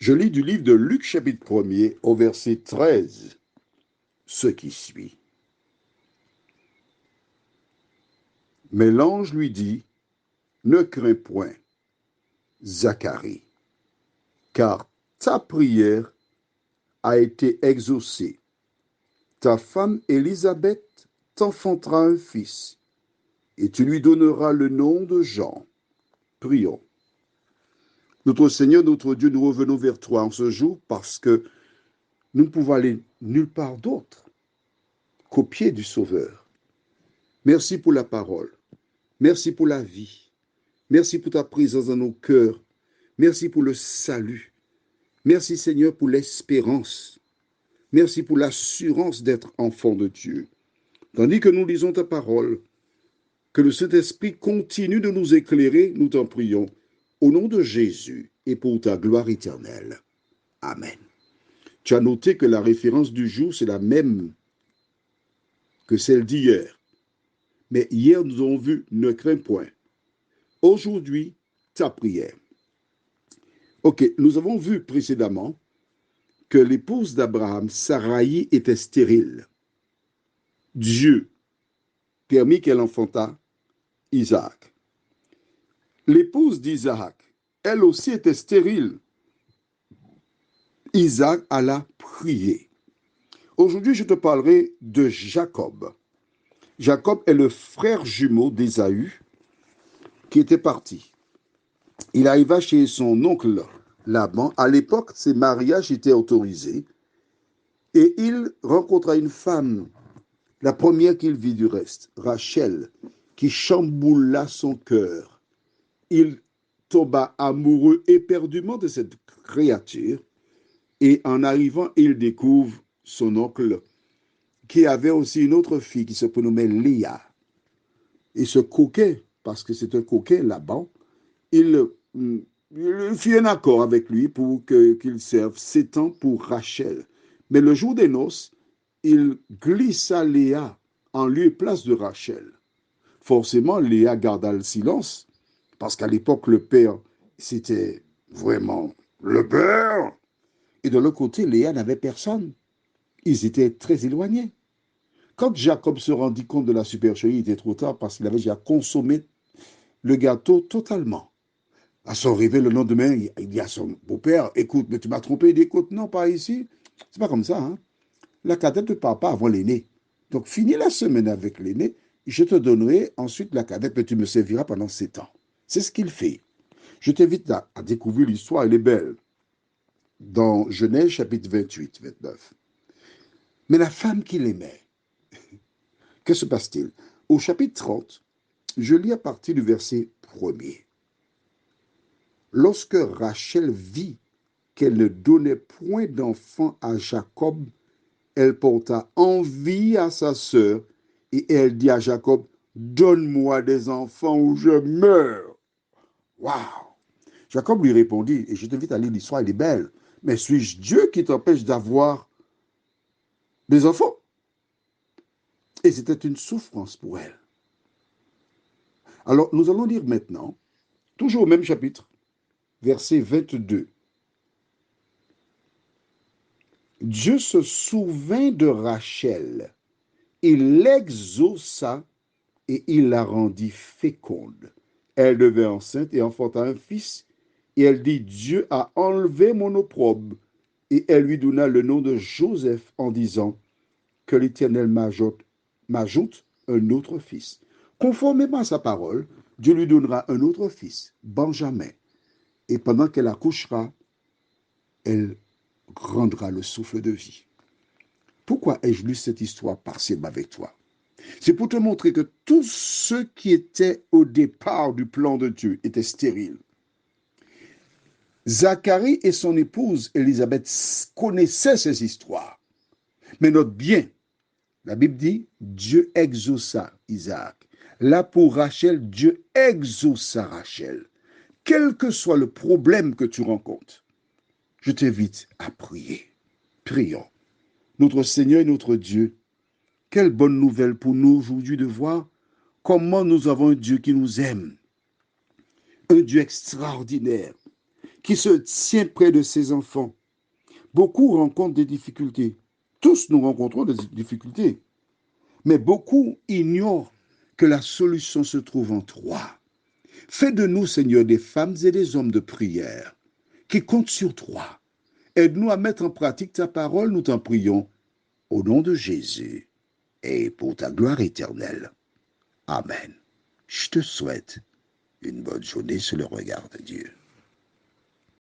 Je lis du livre de Luc chapitre 1er au verset 13, ce qui suit. Mais l'ange lui dit, ne crains point, Zacharie, car ta prière a été exaucée. Ta femme Élisabeth t'enfantera un fils, et tu lui donneras le nom de Jean. Prions. Notre Seigneur, notre Dieu, nous revenons vers toi en ce jour parce que nous ne pouvons aller nulle part d'autre qu'au pied du Sauveur. Merci pour la parole. Merci pour la vie. Merci pour ta présence dans nos cœurs. Merci pour le salut. Merci Seigneur pour l'espérance. Merci pour l'assurance d'être enfant de Dieu. Tandis que nous lisons ta parole, que le Saint-Esprit continue de nous éclairer, nous t'en prions, au nom de Jésus et pour ta gloire éternelle. Amen. Tu as noté que la référence du jour, c'est la même que celle d'hier. Mais hier, nous avons vu ne crains point. Aujourd'hui, ta prière. Ok, nous avons vu précédemment que l'épouse d'Abraham, Saraï, était stérile. Dieu permit qu'elle enfantât Isaac. L'épouse d'Isaac, elle aussi était stérile. Isaac alla prier. Aujourd'hui, je te parlerai de Jacob. Jacob est le frère jumeau d'Ésaü qui était parti. Il arriva chez son oncle Laban. À l'époque, ces mariages étaient autorisés. Et il rencontra une femme, la première qu'il vit du reste, Rachel, qui chamboula son cœur. Il tomba amoureux éperdument de cette créature. Et en arrivant, il découvre son oncle qui avait aussi une autre fille qui se prénommait Léa. Et ce coquet, parce que c'est un coquet là-bas, il fit un accord avec lui pour qu'il serve 7 ans pour Rachel. Mais le jour des noces, il glissa Léa en lieu et place de Rachel. Forcément, Léa garda le silence, parce qu'à l'époque, le père, c'était vraiment le père. Et de l'autre côté, Léa n'avait personne. Ils étaient très éloignés. Quand Jacob se rendit compte de la supercherie, il était trop tard parce qu'il avait déjà consommé le gâteau totalement. À son réveil, le lendemain, il dit à son beau-père, écoute, mais tu m'as trompé. Il dit, écoute, non, pas ici. C'est pas comme ça. Hein? La cadette ne part pas avant l'aîné. Donc, finis la semaine avec l'aîné. Je te donnerai ensuite la cadette, mais tu me serviras pendant 7 ans. C'est ce qu'il fait. Je t'invite à découvrir l'histoire, elle est belle. Dans Genèse chapitre 28, 29. Mais la femme qu'il aimait, que se passe-t-il? Au chapitre 30, je lis à partir du verset 1er. Lorsque Rachel vit qu'elle ne donnait point d'enfant à Jacob, elle porta envie à sa sœur et elle dit à Jacob, donne-moi des enfants ou je meurs. Waouh! Jacob lui répondit, et je t'invite à lire l'histoire, elle est belle, mais suis-je Dieu qui t'empêche d'avoir des enfants? Et c'était une souffrance pour elle. Alors, nous allons lire maintenant, toujours au même chapitre, verset 22. Dieu se souvint de Rachel, il l'exauça et il la rendit féconde. Elle devint enceinte et enfanta un fils, et elle dit, Dieu a enlevé mon opprobre, et elle lui donna le nom de Joseph en disant, que l'Éternel m'ajoute un autre fils. Conformément à sa parole, Dieu lui donnera un autre fils, Benjamin, et pendant qu'elle accouchera, elle rendra le souffle de vie. Pourquoi ai-je lu cette histoire partiellement avec toi? C'est pour te montrer que tous ceux qui étaient au départ du plan de Dieu étaient stériles. Zacharie et son épouse Élisabeth connaissaient ces histoires. Mais note bien, la Bible dit, Dieu exauça Isaac. Là, pour Rachel, Dieu exauça Rachel. Quel que soit le problème que tu rencontres, je t'invite à prier. Prions. Notre Seigneur et notre Dieu, quelle bonne nouvelle pour nous aujourd'hui de voir comment nous avons un Dieu qui nous aime, un Dieu extraordinaire, qui se tient près de ses enfants. Beaucoup rencontrent des difficultés. Tous nous rencontrons des difficultés. Mais beaucoup ignorent que la solution se trouve en toi. Fais de nous, Seigneur, des femmes et des hommes de prière qui comptent sur toi. Aide-nous à mettre en pratique ta parole, nous t'en prions, au nom de Jésus et pour ta gloire éternelle. Amen. Je te souhaite une bonne journée sous le regard de Dieu.